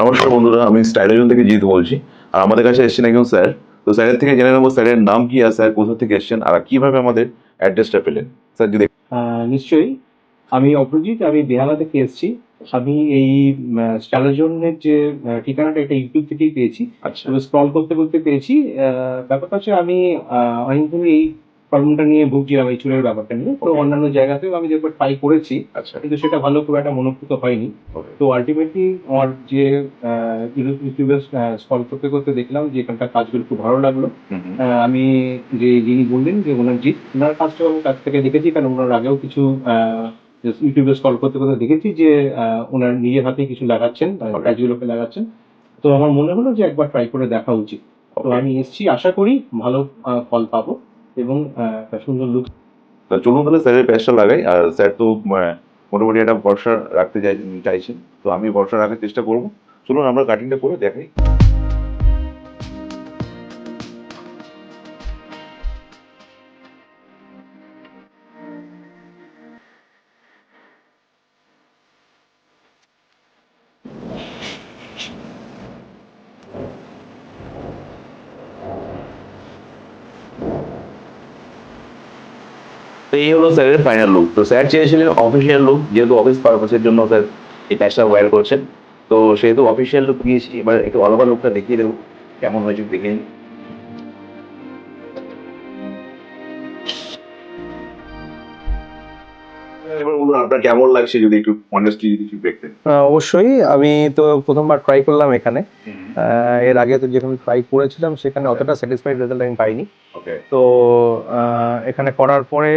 নমস্কার বন্ধুরা, আমি স্টাইলোজন থেকে জিৎ বলছি। আর আমাদের কাছে এসেছেন একজন স্যার। তো স্যারের থেকে জেনে নেবো স্যারের নাম কি, আর স্যার কোথা থেকে এসেছেন, আর কিভাবে আমাদের অ্যাড্রেসটা পেলেন। স্যার যদি নিশ্চয়ই। আমি অপরজিৎ, আমি বেহালা থেকে এসেছি। আমি এই স্টাইলোজনের যে ঠিকানাটা, এটা ইউটিউব থেকেই পেয়েছি। আচ্ছা তবে স্ক্রল করতে করতে পেয়েছি। ব্যাপারটা হচ্ছে, আমি অনেকদিন ধরে এই প্রবলেমটা নিয়ে ভুগছিলাম, এই চুলের ব্যাপারটা নিয়ে। তো Okay. অন্যান্য জায়গাতেও আমি একবার ট্রাই করেছি, আচ্ছা কিন্তু সেটা ভালো খুব একটা মনোপুত হয়নি। ওকে তো আলটিমেটলি আমার যে ইউটিউবে স্ক্রল করতে করতে দেখলাম যে এখানকার কাজগুলো খুব ভালো লাগলো। আমি যিনি বললেন যে ওনার ওনার কাজটা আমি কাছ থেকে দেখেছি, কারণ ওনার আগেও কিছু ইউটিউবে স্ক্রল করতে করতে দেখেছি যে ওনার নিজের হাতেই কিছু লাগাচ্ছেন, Okay. কাজগুলোকে লাগাচ্ছেন। তো আমার মনে হলো যে একবার ট্রাই করে দেখা উচিত। তো Okay. আমি এসেছি, আশা করি ভালো ফল পাবো এবং একটা সুন্দর লুক। তা চলুন তাহলে স্যারের প্যাচটা লাগাই। আর স্যার তো মোটামুটি একটা ভরসা রাখতে চাইছেন, তো আমি ভরসা রাখার চেষ্টা করবো। চলুন আমরা কাটিংটা করে দেখাই। তো এই হলো স্যারের ফাইনাল লুক। তো স্যার চেয়েছিলেন অফিসিয়াল লুক, যেহেতু অফিস পারপাসের জন্য স্যার এই প্যাচটা ওয়্যার করছেন। তো সেহেতু অফিসিয়াল লুক নিয়েছি। এবার একটু অল ওভার লুকটা দেখিয়ে দেবো কেমন হয়েছে দেখে নিন। এবার বলুন আপনার কেমন লাগছে, যদি একটু অনেস্টলি যদি ফিডব্যাক দেন। অবশ্যই, আমি তো প্রথমবার ট্রাই করলাম এখানে। এর আগে তো যেখানে ট্রাই করেছিলাম সেখানে অতটা স্যাটিসফাইড রেজাল্ট আমি পাইনি। ওকে তো এখানে করার পরে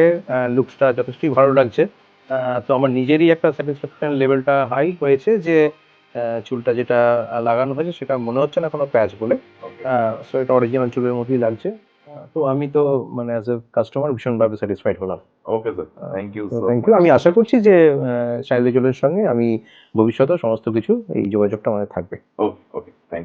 লুকসটা যথেষ্টই ভালো লাগছে। তো আমার নিজেরই একটা স্যাটিসফ্যাকশন লেভেলটা হাই হয়েছে যে চুলটা যেটা লাগানো হয়েছে সেটা মনে হচ্ছে না কোনো প্যাচ বলে। ওকে সো এটা অরিজিনাল চুলের মতোই লাগছে। তো আমি তো মানে অ্যাজ এ কাস্টমার ভীষণভাবে স্যাটিসফাইড হলাম। ওকে স্যার, থ্যাংক ইউ তো সো থ্যাংক ইউ। মাচ। আমি আশা করছি যে শাইলি জুয়েলের সঙ্গে আমি ভবিষ্যতেও সমস্ত কিছু এই যোগাযোগটা আমাদের থাকবে। ওকে ওকে, থ্যাংক ইউ।